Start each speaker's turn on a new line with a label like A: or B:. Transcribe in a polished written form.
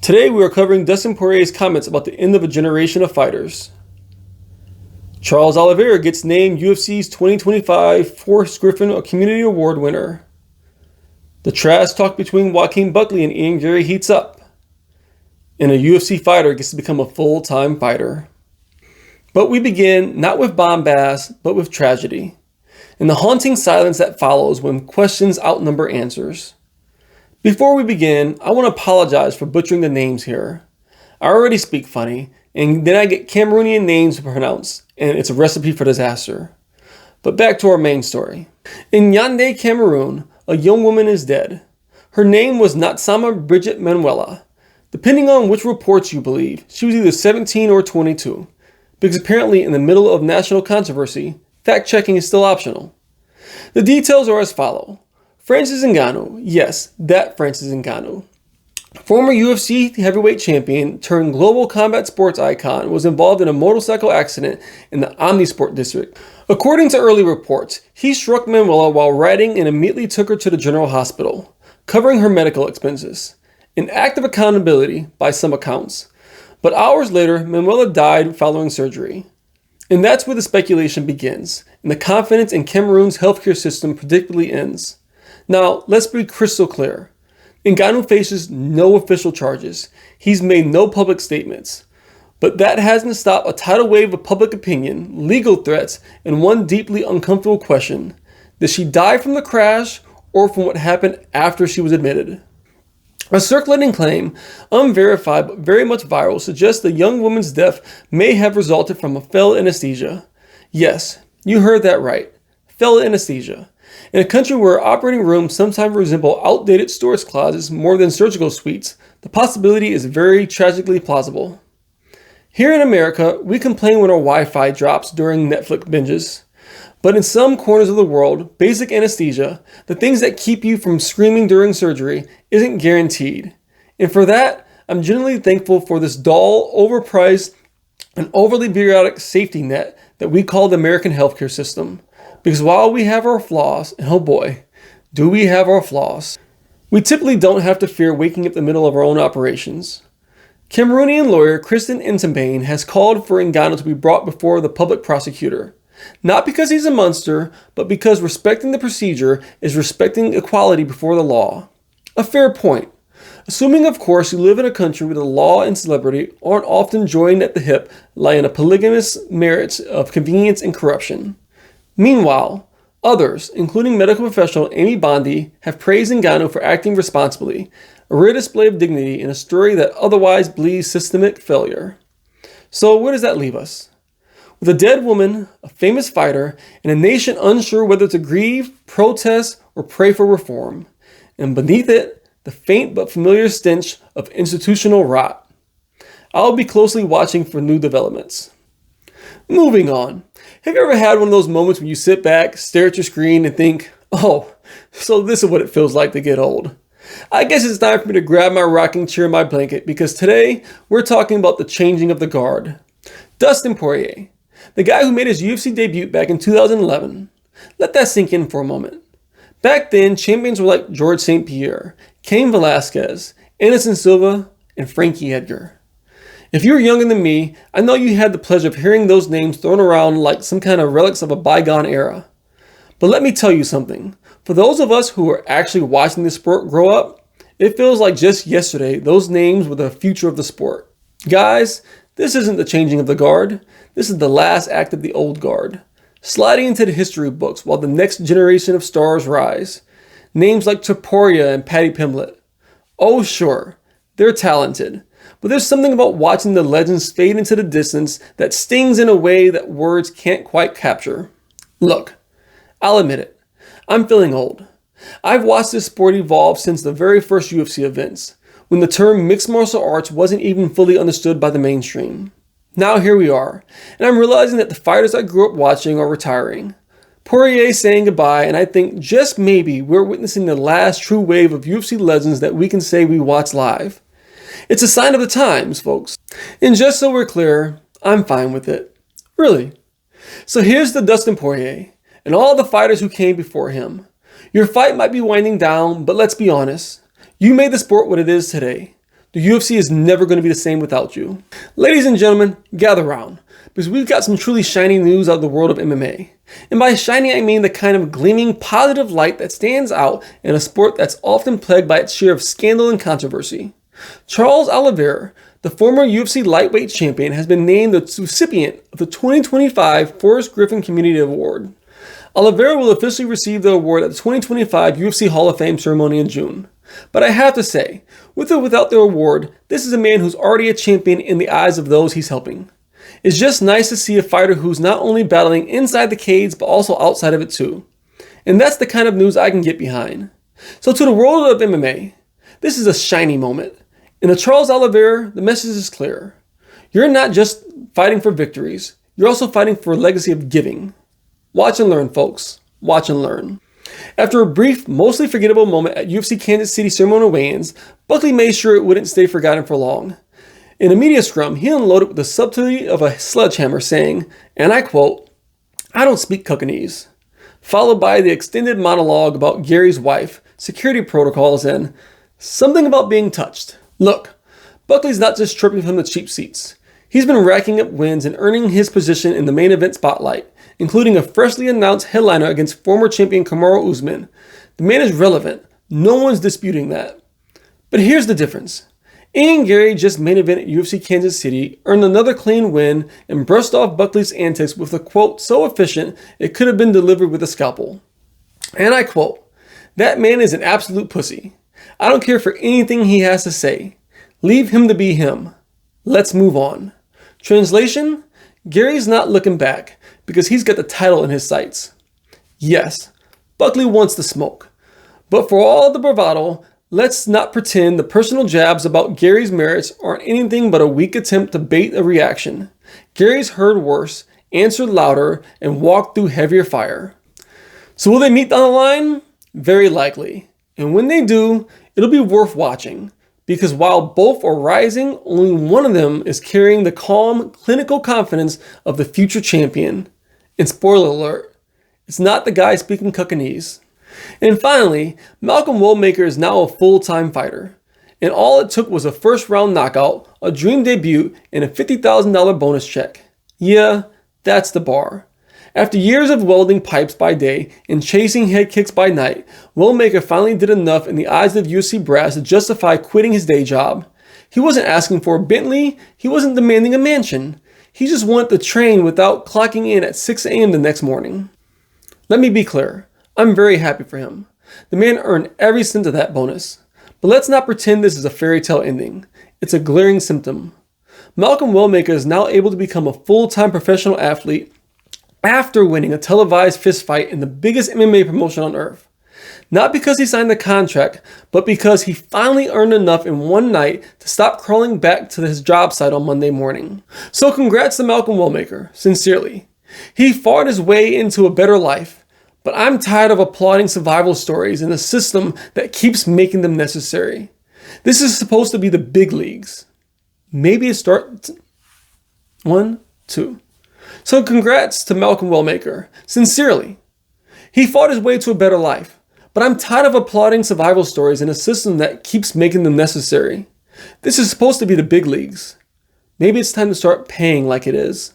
A: Today we are covering Dustin Poirier's comments about the end of a generation of fighters. Charles Oliveira gets named UFC's 2025 Forrest Griffin Community Award winner. The trash talk between Joaquin, Buckley, and Garry heats up. And a UFC fighter gets to become a full-time fighter. But we begin not with bombast, but with tragedy, and the haunting silence that follows when questions outnumber answers. Before we begin, I want to apologize for butchering the names here. I already speak funny, and then I get Cameroonian names to pronounce, and it's a recipe for disaster. But back to our main story. In Yaoundé, Cameroon, a young woman is dead. Her name was Natsama Bridget Manuela. Depending on which reports you believe, she was either 17 or 22, because apparently in the middle of national controversy, fact-checking is still optional. The details are as follow. Francis Ngannou, yes, that Francis Ngannou, former UFC heavyweight champion turned global combat sports icon, was involved in a motorcycle accident in the Omnisport district. According to early reports, he struck Manuela while riding and immediately took her to the general hospital, covering her medical expenses. An act of accountability by some accounts. But hours later, Manuela died following surgery. And that's where the speculation begins, and the confidence in Cameroon's healthcare system predictably ends. Now, let's be crystal clear. Ngannou faces no official charges. He's made no public statements. But that hasn't stopped a tidal wave of public opinion, legal threats, and one deeply uncomfortable question. Did she die from the crash or from what happened after she was admitted? A circulating claim, unverified but very much viral, suggests the young woman's death may have resulted from a failed anesthesia. Yes, you heard that right. Failed anesthesia. In a country where operating rooms sometimes resemble outdated storage closets more than surgical suites, the possibility is very tragically plausible. Here in America, we complain when our Wi-Fi drops during Netflix binges. But in some corners of the world, basic anesthesia, the things that keep you from screaming during surgery, isn't guaranteed. And for that, I'm genuinely thankful for this dull, overpriced, and overly bureaucratic safety net that we call the American healthcare system. Because while we have our flaws, and oh boy, do we have our flaws, we typically don't have to fear waking up in the middle of our own operations. Cameroonian lawyer Kristen Entembane has called for Ngannou to be brought before the public prosecutor. Not because he's a monster, but because respecting the procedure is respecting equality before the law. A fair point. Assuming, of course, you live in a country where the law and celebrity aren't often joined at the hip, lie in a polygamous marriage of convenience and corruption. Meanwhile, others, including medical professional Amy Bondi, have praised Ngannou for acting responsibly, a rare display of dignity in a story that otherwise bleeds systemic failure. So where does that leave us? With a dead woman, a famous fighter, and a nation unsure whether to grieve, protest, or pray for reform. And beneath it, the faint but familiar stench of institutional rot. I'll be closely watching for new developments. Moving on. Have you ever had one of those moments when you sit back, stare at your screen, and think, oh, so this is what it feels like to get old? I guess it's time for me to grab my rocking chair and my blanket, because today we're talking about the changing of the guard. Dustin Poirier, the guy who made his UFC debut back in 2011. Let that sink in for a moment. Back then, champions were like George St. Pierre, Cain Velasquez, Anderson Silva, and Frankie Edgar. If you were younger than me, I know you had the pleasure of hearing those names thrown around like some kind of relics of a bygone era. But let me tell you something. For those of us who are actually watching this sport grow up, it feels like just yesterday those names were the future of the sport. Guys, this isn't the changing of the guard. This is the last act of the old guard, sliding into the history books while the next generation of stars rise. Names like Poirier and Paddy Pimblett. Oh sure, they're talented. But there's something about watching the legends fade into the distance that stings in a way that words can't quite capture. Look, I'll admit it. I'm feeling old. I've watched this sport evolve since the very first UFC events, when the term mixed martial arts wasn't even fully understood by the mainstream. Now here we are, and I'm realizing that the fighters I grew up watching are retiring. Poirier saying goodbye, and I think just maybe we're witnessing the last true wave of UFC legends that we can say we watched live. It's a sign of the times, folks. And just so we're clear, I'm fine with it. Really. So here's the Dustin Poirier, and all the fighters who came before him. Your fight might be winding down, but let's be honest. You made the sport what it is today. The UFC is never going to be the same without you. Ladies and gentlemen, gather round, because we've got some truly shiny news out of the world of MMA. And by shiny, I mean the kind of gleaming positive light that stands out in a sport that's often plagued by its share of scandal and controversy. Charles Oliveira, the former UFC lightweight champion, has been named the recipient of the 2025 Forrest Griffin Community Award. Oliveira will officially receive the award at the 2025 UFC Hall of Fame ceremony in June. But I have to say, with or without the award, this is a man who's already a champion in the eyes of those he's helping. It's just nice to see a fighter who's not only battling inside the cage, but also outside of it too. And that's the kind of news I can get behind. So to the world of MMA, this is a shiny moment. In a Charles Oliveira, the message is clear. You're not just fighting for victories, you're also fighting for a legacy of giving. Watch and learn, folks. Watch and learn. After a brief, mostly forgettable moment at UFC Kansas City ceremonial weigh-ins, Buckley made sure it wouldn't stay forgotten for long. In a media scrum, he unloaded with the subtlety of a sledgehammer, saying, and I quote, "I don't speak Cockneyese," followed by the extended monologue about Garry's wife, security protocols, and something about being touched. Look, Buckley's not just tripping from the cheap seats. He's been racking up wins and earning his position in the main event spotlight, including a freshly announced headliner against former champion Kamaru Usman. The man is relevant. No one's disputing that. But here's the difference. Garry just main event at UFC Kansas City, earned another clean win, and brushed off Buckley's antics with a quote so efficient it could have been delivered with a scalpel. And I quote, "That man is an absolute pussy. I don't care for anything he has to say. Leave him to be him. Let's move on." Translation, Garry's not looking back because he's got the title in his sights. Yes, Buckley wants the smoke. But for all the bravado, let's not pretend the personal jabs about Garry's merits aren't anything but a weak attempt to bait a reaction. Garry's heard worse, answered louder, and walked through heavier fire. So will they meet down the line? Very likely. And when they do, it'll be worth watching. Because while both are rising, only one of them is carrying the calm, clinical confidence of the future champion. And spoiler alert, it's not the guy speaking Cockneyese. And finally, Malcolm Wellmaker is now a full-time fighter. And all it took was a first-round knockout, a dream debut, and a $50,000 bonus check. Yeah, that's the bar. After years of welding pipes by day and chasing head kicks by night, Wellmaker finally did enough in the eyes of UFC brass to justify quitting his day job. He wasn't asking for a Bentley, he wasn't demanding a mansion. He just wanted to train without clocking in at 6 a.m. the next morning. Let me be clear, I'm very happy for him. The man earned every cent of that bonus. But let's not pretend this is a fairy tale ending. It's a glaring symptom. Malcolm Wellmaker is now able to become a full-time professional athlete after winning a televised fistfight in the biggest MMA promotion on earth. Not because he signed the contract, but because he finally earned enough in one night to stop crawling back to his job site on Monday morning. So congrats to Malcolm Wellmaker, sincerely. He fought his way into a better life, but I'm tired of applauding survival stories in a system that keeps making them necessary. This is supposed to be the big leagues. Maybe it starts... 1, 2. So congrats to Malcolm Wellmaker, sincerely. He fought his way to a better life, but I'm tired of applauding survival stories in a system that keeps making them necessary. This is supposed to be the big leagues. Maybe it's time to start paying like it is.